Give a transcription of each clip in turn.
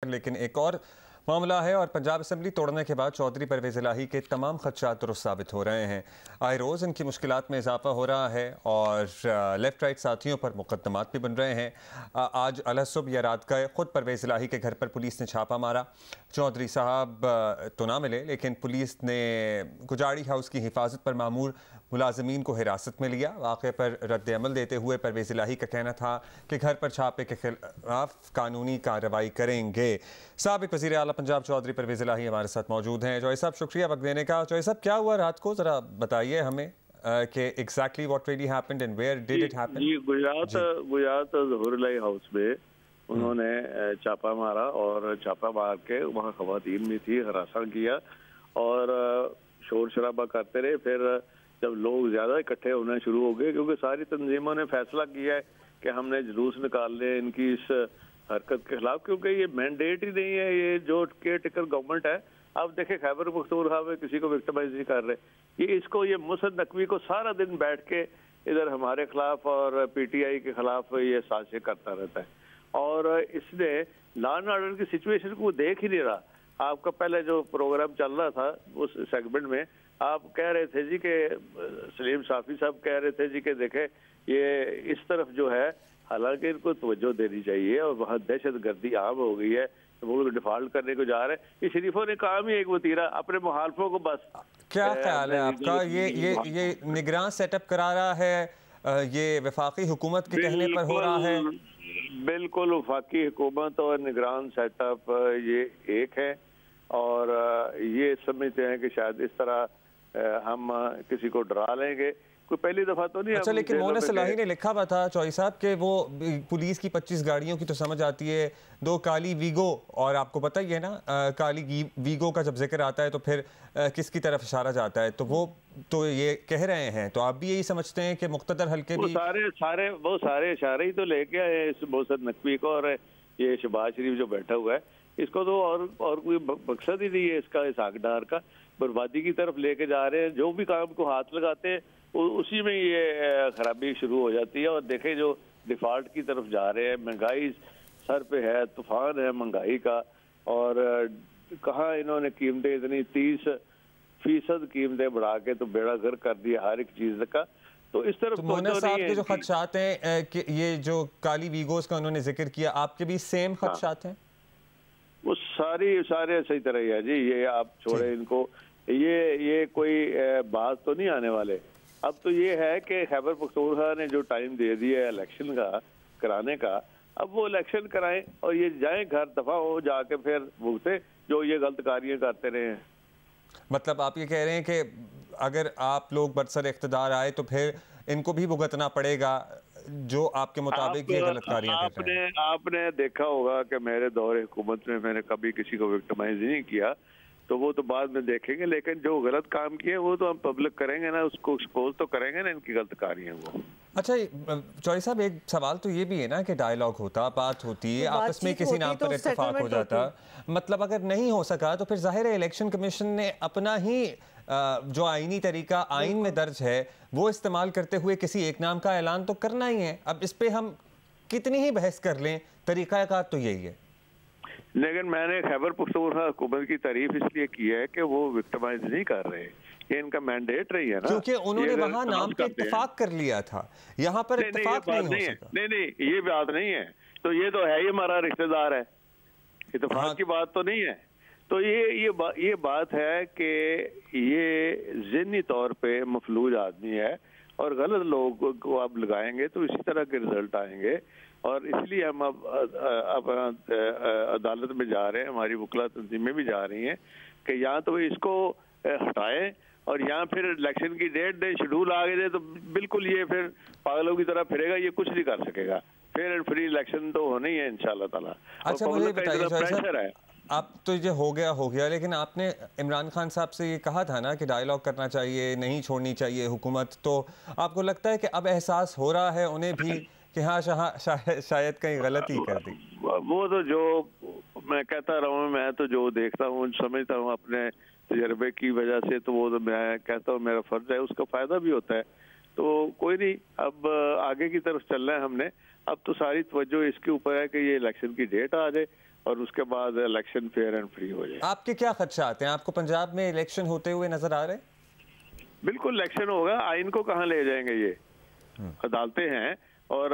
लेकिन एक और मामला है और पंजाब असम्बली तोड़ने के बाद चौधरी परवेज इलाही के तमाम खदशात दुरुस्त साबित हो रहे हैं। आए रोज़ इनकी मुश्किलात में इजाफा हो रहा है और लेफ्ट राइट साथियों पर मुकदमात भी बन रहे हैं। आज अलसुब या रात का खुद परवेज इलाही के घर पर पुलिस ने छापा मारा। चौधरी साहब तो ना मिले, लेकिन पुलिस ने गुजारी हाउस की हिफाजत पर मामूर मुलाजमीन को हिरासत में लिया। वाक़े पर रद्द अमल देते हुए परवेज इलाही का कहना था कि घर पर छापे के खिलाफ कानूनी कार्रवाई करेंगे। साबिक वज़ीर आला पंजाब चौधरी परवेज इलाही हमारे साथ मौजूद हैं। चौधरी साहब, शुक्रिया वक्त देने का। चौधरी साहब, क्या हुआ रात को, ज़रा बताइए हमें कि exactly what really happened and where did it happen? जी, गुजरात ज़हूर इलाही हाउस में उन्होंने छापा मारा और छापा मार के वहाँ ख़वातीन भी थी, हरासा किया और शोर शराबा करते रहे। फिर जब लोग ज़्यादा इकट्ठे होना शुरू हो गए, क्योंकि सारी तंजीमों ने फैसला किया है कि हमने जुलूस निकालने इनकी इस हरकत के खिलाफ, क्योंकि ये मैंडेट ही नहीं है। ये जो केयर टेकर गवर्नमेंट है, आप देखें खैबर पख्तूनख्वा में किसी को विक्टिमाइज नहीं कर रहे। ये मुसद नकवी को सारा दिन बैठ के इधर हमारे खिलाफ और PTI के खिलाफ ये साजिशें करता रहता है और इसने लॉ एंड ऑर्डर की सिचुएशन को देख ही नहीं रहा। आपका पहले जो प्रोग्राम चल रहा था उस सेगमेंट में आप कह रहे थे जी कि सलीम साफी साहब कह रहे थे जी कि देखे ये इस तरफ जो है, हालांकि इनको तवज्जो देनी चाहिए और वहाँ दहशत गर्दी आम हो गई है, तो वो लोग डिफॉल्ट करने को जा रहे हैं। ये शरीफों ने काम ही एक वतीरा अपने मुखालफों को बस। क्या ख्याल है आपका? ये निगरान सेटअप करा रहा है, ये वफाकी हुकूमत के कहने पर हो रहा है? बिल्कुल, वफाकी हुकूमत और निगरान सेटअप ये एक है और ये समझते हैं कि शायद इस तरह हम किसी को डरा लेंगे। कोई पहली दफा तो नहीं। अच्छा, लेकिन मोहन इलाही ने लिखा हुआ था चौधरी साहब कि वो पुलिस की 25 गाड़ियों की तो समझ आती है, 2 काली वीगो, और आपको पता ही है ना काली वीगो का जब जिक्र आता है तो फिर किसकी तरफ इशारा जाता है, तो वो तो ये कह रहे हैं, तो आप भी यही समझते हैं कि मुख्तदर हल्के भी वो सारे इशारे ही तो लेके आए इस मोहसिन नकवी को, और ये शहबाज शरीफ जो बैठा हुआ है इसको तो और कोई मकसद ही नहीं है इसका, इस हकदार का बर्बादी की तरफ लेके जा रहे हैं। जो भी काम को हाथ लगाते हैं उसी में ये खराबी शुरू हो जाती है और देखे जो डिफॉल्ट की तरफ जा रहे हैं। महंगाई सर पे है, तूफान है महंगाई का, और कहाँ इन्होंने कीमतें इतनी 30% कीमतें बढ़ा के तो बेड़ा गर्क कर दिया हर एक चीज का। तो इस तरफ तो मोहन साहब के जो खदशात हैं कि ये जो काली वीगोस का उन्होंने जिक्र किया, आपके भी सेम खदशात हैं? वो सारे सही तरह ही है जी। ये आप छोड़े इनको, ये कोई बात तो नहीं आने वाले। अब तो ये है कि खैबर पख्तूनख्वा ने जो टाइम दे दिया है इलेक्शन का कराने का, अब वो इलेक्शन कराएं और ये जाएं घर, दफा हो जाके फिर भुगते जो ये गलत कार्य करते रहे हैं। मतलब आप ये कह रहे हैं कि अगर आप लोग बरसर इख्तिदार आए तो फिर इनको भी भुगतना पड़ेगा जो आपके मुताबिक ये गलत कार्य कर रहे हैं? आपने देखा होगा कि मेरे दौरे हुकूमत में मैंने कभी किसी को विक्टिमाइज नहीं किया, तो वो तो बाद में देखेंगे, लेकिन जो गलत काम किए वो तो हम पब्लिक करेंगे ना, उसको एक्सपोज तो करेंगे ना इनकी गलत कार्य वो। अच्छा चौधरी साहब, एक सवाल तो ये भी है ना कि डायलॉग होता, बात होती है, आपस में किसी नाम पर इत्तेफाक हो जाता, मतलब अगर नहीं हो सका तो फिर जाहिर है इलेक्शन कमीशन ने अपना ही जो आईनी तरीका आइन में दर्ज है वो इस्तेमाल करते हुए किसी एक नाम का ऐलान तो करना ही है। अब इस पे हम कितनी ही बहस कर लें, तरीकाकार तो यही है। लेकिन मैंने खैबर पख्तूनख्वा हुकूमत की तारीफ इसलिए की है कि वो विक्टिमाइज नहीं कर रहे, ये इनका मैंडेट रही है ना, क्योंकि उन्होंने वहां नाम पे इत्तेफाक कर लिया था, यहाँ पर इत्तेफाक नहीं हो सका। नहीं, ये बात नहीं है, तो ये तो है ही हमारा रिश्तेदार है, इत्तेफाक की बात तो नहीं है। तो ये बात है कि ये ज़हनी तौर पे मफलूज आदमी है और गलत लोगों को आप लगाएंगे तो इसी तरह के रिजल्ट आएंगे, और इसलिए हम अब अदालत में जा रहे हैं, हमारी वकला तंजीमें भी जा रही हैं कि यहाँ तो इसको हटाएं और यहाँ फिर इलेक्शन की डेट दें, शेड्यूल आगे दे, तो बिल्कुल ये फिर पागलों की तरह फिरेगा, ये कुछ नहीं कर सकेगा। फेयर एंड फ्री इलेक्शन तो होना ही है इंशाल्लाह ताला। अच्छा, मुझे बताइए, अब तो ये हो गया, लेकिन आपने इमरान खान साहब से ये कहा था ना कि डायलॉग करना चाहिए, नहीं छोड़नी चाहिए हुकूमत, तो आपको लगता है कि अब एहसास हो रहा है उन्हें भी कि हाँ शायद कहीं गलती कर दी? वो तो जो मैं कहता रहा हूँ, मैं तो जो देखता हूँ समझता हूँ अपने तजर्बे की वजह से, तो वो तो मैं कहता हूँ मेरा फर्ज है, उसका फायदा भी होता है। तो कोई नहीं, अब आगे की तरफ चलना है हमने। अब तो सारी तवज्जो इसके ऊपर है कि ये इलेक्शन की डेट आ जाए और उसके बाद इलेक्शन फेयर एंड फ्री हो जाए। आपके क्या खदशात हैं? आपको पंजाब में इलेक्शन होते हुए नजर आ रहे हैं? बिल्कुल इलेक्शन होगा, आइन को कहाँ ले जाएंगे ये, अदालतें हैं और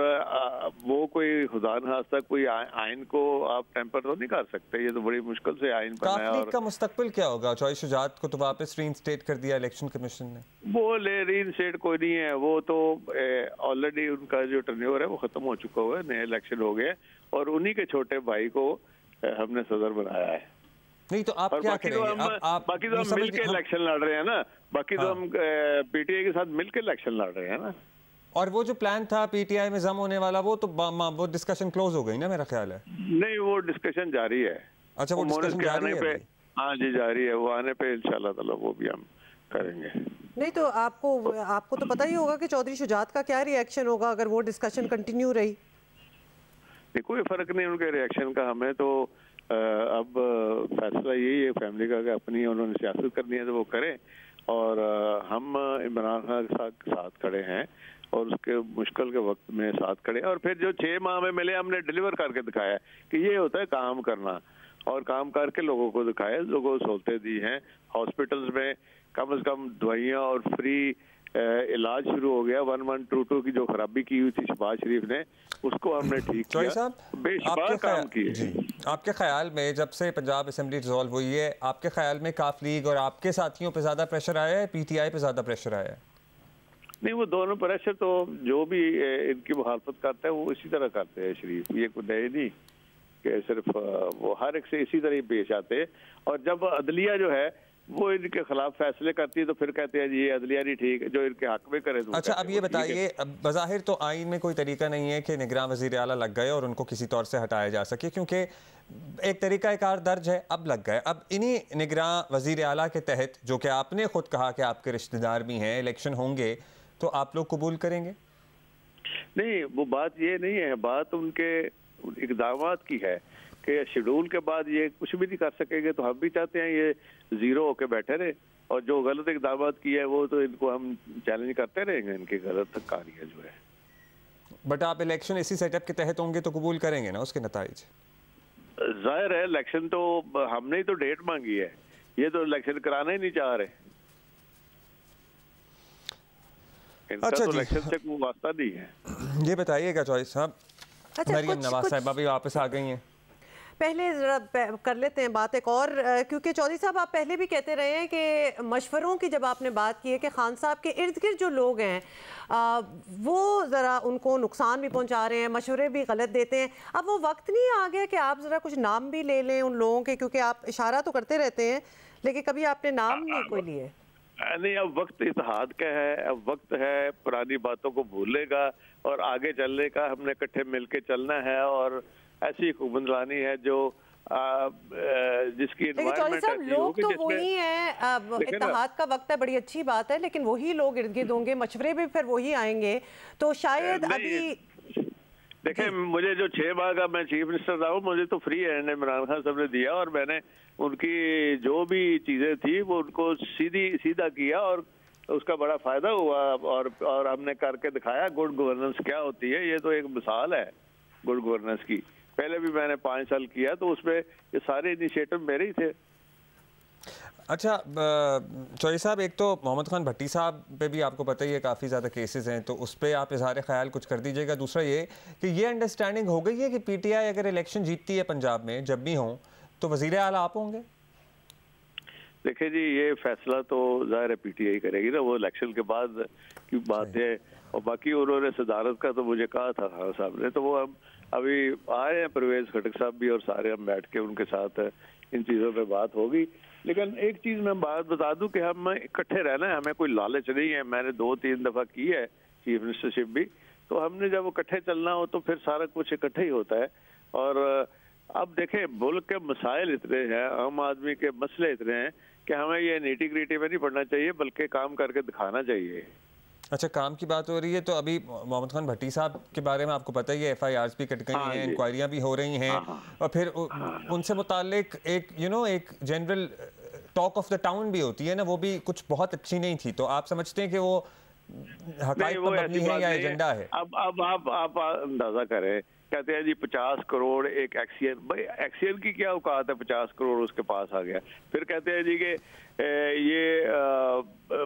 वो कोई खुदा न खास्ता कोई आइन को आप टेम्पर तो नहीं कर सकते, ये तो बड़ी मुश्किल से आइन बना है। और का मुस्तकबिल क्या होगा? चॉइस शुजात को तो वापस रीइंस्टेट कर दिया इलेक्शन कमीशन ने। वो रीइंस्टेट कोई नहीं है, वो तो ऑलरेडी उनका जो टर्न्योवर है वो खत्म हो चुका हुआ है, नए इलेक्शन हो गए और उन्हीं के छोटे भाई को हमने सदर बनाया है। नहीं तो आप क्या करेंगे? बाकी तो हम मिलकर इलेक्शन लड़ रहे हैं ना, बाकी तो हम पीटीआई के साथ मिलकर इलेक्शन लड़ रहे हैं ना। और वो जो प्लान था पीटीआई में जम होने वाला वो डिस्कशन क्लोज हो गई ना, मेरा ख्याल है। नहीं, वो डिस्कशन जारी है। अच्छा, वो डिस्कशन जारी है? हाँ जी, जारी है। वो आने पे इंशाल्लाह ताला वो भी हम करेंगे। नहीं तो आपको तो पता ही होगा कि चौधरी शुजात का क्या रिएक्शन होगा अगर वो डिस्कशन कंटिन्यू रही। नहीं, कोई फर्क नहीं उनके रिएक्शन का, हमें तो अब फैसला यही है फैमिली का कि अपनी उन्होंने सियासत करनी है तो वो करें और हम इमरान खान के साथ खड़े हैं और उसके मुश्किल के वक्त में साथ खड़े हैं। और फिर जो 6 माह में मिले हमने डिलीवर करके दिखाया कि ये होता है काम करना, और काम करके लोगों को दिखाया, लोगों को सहूलतें दी हैं। हॉस्पिटल्स में कम से कम दवाइयाँ और फ्री इलाज शुरू हो गया। 1122 की जो खराबी की हुई थी शहबाज शरीफ ने, उसको हमने ठीक किया, बेशुमार काम किए। आपके ख्याल में जब से पंजाब असेंबली डिसॉल्व हुई है, आपके ख्याल में काफ लीग और आपके साथियों पे ज्यादा प्रेशर आया है, पीटीआई पे ज्यादा प्रेशर आया है? नहीं, वो दोनों प्रेशर तो जो भी इनकी मुखालफत करता है वो इसी तरह करते हैं शरीफ, ये कोई नए नहीं कि सिर्फ वो हर एक से इसी तरह ही पेश आते हैं। और जब अदलिया जो है वो इनके खिलाफ फैसले करती है तो फिर कहते हैं जी ये अदलिया नहीं ठीक, जो इनके हक में करे तो। अच्छा, अब ये बताइए, बज़ाहिर तो आइन में कोई तरीका नहीं है कि निगरान वज़ीर आला लग गए और उनको किसी तौर से हटाया जा सके, क्योंकि एक तरीका कार दर्ज है, अब लग गए। अब इन्हीं निगरान वज़ीर आला के तहत, जो कि आपने खुद कहा कि आपके रिश्तेदार भी हैं, इलेक्शन होंगे तो आप लोग कबूल करेंगे? नहीं, वो बात ये नहीं है, बात उनके इक़दामात की है कि शेड्यूल के बाद ये कुछ भी नहीं कर सकेंगे। तो हम भी चाहते हैं ये जीरो होके बैठे रहे, और जो गलत इक़दामात की है वो तो इनको हम चैलेंज करते रहेंगे, इनकी गलत कार्य जो है। बट आप इलेक्शन इसी सेटअप के तहत होंगे तो कबूल करेंगे ना उसके नताइज? जाहिर है, इलेक्शन तो हमने ही तो डेट मांगी है, ये तो इलेक्शन कराना ही नहीं चाह रहे। इनका तो इलेक्शन से कोई वास्ता नहीं है। ये बताइएगा चॉइस साहब, मरियम नवाज साहिबा भी वापस आ गई हैं। पहले जरा कर लेते हैं बात एक और, क्योंकि चौधरी साहब आप पहले भी कहते रहे हैं कि मशवरों की जब आपने बात की है कि खान साहब के इर्द गिर्द जो लोग हैं वो ज़रा उनको नुकसान भी पहुंचा रहे हैं, मशवरे भी गलत देते हैं। अब वो वक्त नहीं आ गया कि आप ज़रा कुछ नाम भी ले लें उन लोगों के, क्योंकि आप इशारा तो करते रहते हैं लेकिन कभी आपने नाम नहीं कोई लिए? नहीं, अब वक्त इत्तेहाद का है, अब वक्त है पुरानी बातों को भूलेगा और आगे चलने का। हमने इकट्ठे मिलके चलना है और ऐसी हुकूमत लानी है जो जिसकी एनवायरनमेंट ऐसी लोग तो वही हैं। इत्तेहाद का वक्त है, बड़ी अच्छी बात है, लेकिन वही लोग इर्द गिर्द होंगे, मशवरे भी फिर वही आएंगे, तो शायद अभी देखें, मुझे जो 6 माह का मैं चीफ मिनिस्टर रहा हूँ, मुझे तो फ्री हैंड इमरान खान साहब ने दिया और मैंने उनकी जो भी चीजें थी वो उनको सीधा किया और उसका बड़ा फायदा हुआ और हमने करके दिखाया गुड गवर्नेंस क्या होती है। ये तो एक मिसाल है गुड गवर्नेंस की। पहले भी मैंने 5 साल किया तो उसमें ये सारे इनिशिएटिव मेरे ही थे। अच्छा चौधरी साहब, एक तो मोहम्मद खान भट्टी साहब पे भी आपको पता ही है काफ़ी ज़्यादा केसेस हैं, तो उस पर आप इजहार ख्याल कुछ कर दीजिएगा। दूसरा ये कि ये अंडरस्टैंडिंग हो गई है कि पीटीआई अगर इलेक्शन जीतती है पंजाब में जब भी हों तो वज़ीर आला आप होंगे? देखिए जी, ये फैसला तो ज़ाहिर है पीटीआई करेगी ना, वो इलेक्शन के बाद की बात है। और बाकी उन्होंने सदारत का तो मुझे कहा था खान साहब ने, तो वो हम अभी आए हैं, परवेज खटक साहब भी और सारे हम बैठ के उनके साथ इन चीज़ों पे बात होगी। लेकिन एक चीज़ मैं बात बता दूं कि हम इकट्ठे रहना है, हमें कोई लालच नहीं है। मैंने 2-3 दफ़ा की है चीफ मिनिस्टरशिप भी, तो हमने जब इकट्ठे चलना हो तो फिर सारा कुछ इकट्ठे ही होता है। और अब देखें, मुल्क के मसाइल इतने हैं, आम आदमी के मसले इतने हैं कि हमें ये नीटी ग्रीटी में नहीं पड़ना चाहिए, बल्कि काम करके दिखाना चाहिए। अच्छा, काम की बात हो रही है तो अभी मोहम्मद खान भट्टी साहब के बारे में आपको पता ही है, FIRs भी कट गई हैं, इंक्वायरियां भी हो रही हैं, और फिर उनसे मुतालिक एक एक general talk of the town भी होती है ना, वो भी कुछ बहुत अच्छी नहीं थी। तो आप समझते हैं कि वो हक़ाइक़ पर मबनी है या एजेंडा है? अब आप अंदाजा करें कहते हैं जी 50 करोड़ एक एक्सियन, भाई एक्सियन की क्या औकात है, 50 करोड़ उसके पास आ गया। फिर कहते हैं जी कि ये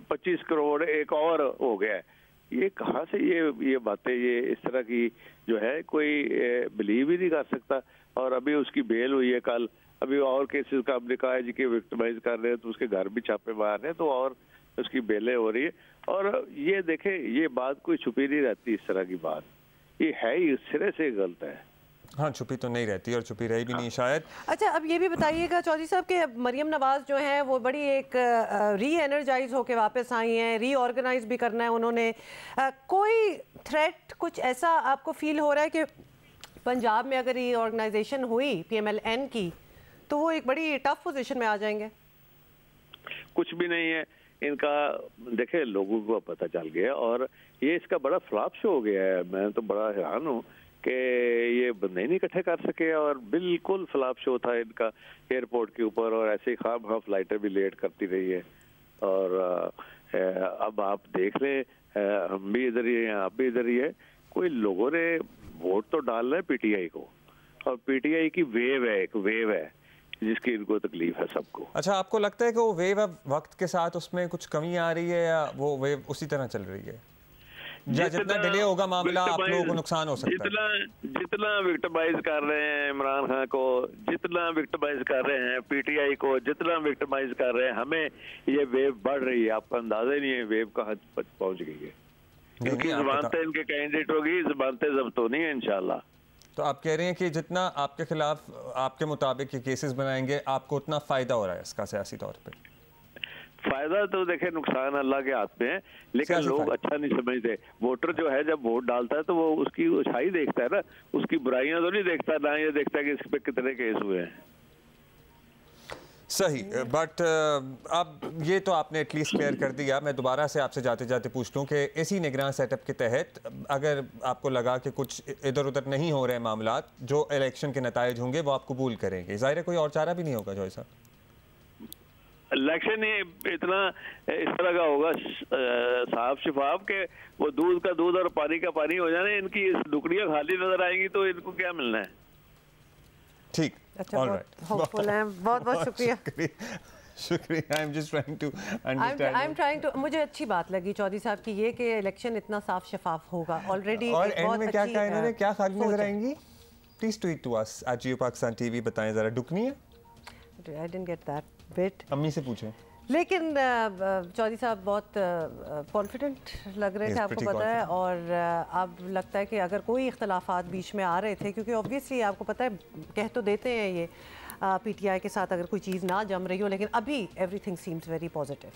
25 करोड़ एक और हो गया है। ये कहाँ से ये बातें, ये इस तरह की जो है कोई बिलीव ही नहीं कर सकता। और अभी उसकी बेल हुई है कल, अभी और केसेस का हमने कहा है जी कि विक्टिमाइज कर रहे हैं, तो उसके घर भी छापे मार रहे हैं, तो और उसकी बेलें हो रही है। और ये देखें, ये बात कोई छुपी नहीं रहती, इस तरह की बात ये है ही सिरे से गलत है। हाँ, छुपी तो नहीं रहती और छुपी रही भी नहीं शायद। अच्छा, अब ये भी बताइएगा चौधरी साहब कि मरियम नवाज जो है वो बड़ी एक री एनर्जाइज होके वापस आई हैं, रीऑर्गेनाइज भी करना है उन्होंने। कोई थ्रेट कुछ ऐसा आपको फील हो रहा है कि पंजाब में अगर रीऑर्गेनाइजेशन हुई PMLN की तो वो एक बड़ी टफ पोजीशन में आ जाएंगे? कुछ भी नहीं है इनका, देखे लोगों को पता चल गया और ये इसका बड़ा फ्लॉप शो हो गया है। मैं तो बड़ा हैरान हूँ कि ये बंदे नहीं इकट्ठे कर सके और बिल्कुल फ्लॉप शो था इनका एयरपोर्ट के ऊपर, और ऐसे ही खाम फ्लाइटें भी लेट करती रही है। और अब आप देख लें, हम भी इधर ही हैं, आप भी इधर ही है, कोई लोगों ने वोट तो डाल रहे हैं PTI को, और PTI की वेव है, एक वेव है जिसकी इनको तकलीफ है सबको। अच्छा, आपको लगता है कि वो वेव अब वक्त के साथ उसमें कुछ कमी आ रही है या वो वेव उसी तरह चल रही है, या जितना डिले होगा मामला आप लोगों को नुकसान हो सकता है? जितना विक्टिमाइज कर रहे हैं इमरान खान को, जितना विक्टिमाइज कर रहे हैं PTI को, जितना विक्टिमाइज कर रहे हैं हमें, ये वेव बढ़ रही है। आपको अंदाजा ही नहीं है वेव कहाँ पहुंच गई है। इनकी जमानतें, इनके कैंडिडेट होगी, जमानतें जब्त होनी है इंशाल्लाह। तो आप कह रहे हैं कि जितना आपके खिलाफ आपके मुताबिक ये केसेस बनाएंगे आपको उतना फायदा हो रहा है इसका सियासी तौर पे? फायदा तो देखे, नुकसान अल्लाह के हाथ में है, लेकिन लोग अच्छा नहीं समझते। वोटर जो है जब वोट डालता है तो वो उसकी अच्छाई देखता है ना, उसकी बुराइयां तो नहीं देखता, ना ये देखता है कि इस पे कितने केस हुए हैं। सही, बट अब ये तो आपने एटलीस्ट क्लियर कर दिया। मैं दोबारा से आपसे जाते जाते पूछ लूँ कि इसी निगरान सेटअप के तहत अगर आपको लगा कि कुछ इधर उधर नहीं हो रहे मामला, जो इलेक्शन के नताइज होंगे वो आप कबूल करेंगे? ज़ाहिर है कोई और चारा भी नहीं होगा जॉय साहब। इलेक्शन इतना इस तरह का होगा साफ शिफाफ के वो दूध का दूध और पानी का पानी हो जाने। इनकी दुकड़ियाँ खाली नजर आएंगी तो इनको क्या मिलना है? ठीक, अच्छा, बहुत बहुत शुक्रिया। शुक्रिया। I am just trying to understand. I am trying to, मुझे अच्छी बात लगी चौधरी साहब की ये कि इलेक्शन इतना साफ शफाफ होगा ऑलरेडी। और एंड में क्या कहा इन्होंने, क्या खाली नजर आएंगी? Please tweet to us @JioPakistan TV, बताएं जरा दुखनी है? I didn't get that bit, अम्मी से पूछें। लेकिन चौधरी साहब बहुत कॉन्फिडेंट लग रहे थे, आपको पता है। और अब लगता है कि अगर कोई इख्तलाफात बीच में आ रहे थे, क्योंकि ऑब्वियसली आपको पता है कह तो देते हैं ये PTI के साथ अगर कोई चीज़ ना जम रही हो, लेकिन अभी एवरीथिंग सीम्स वेरी पॉजिटिव।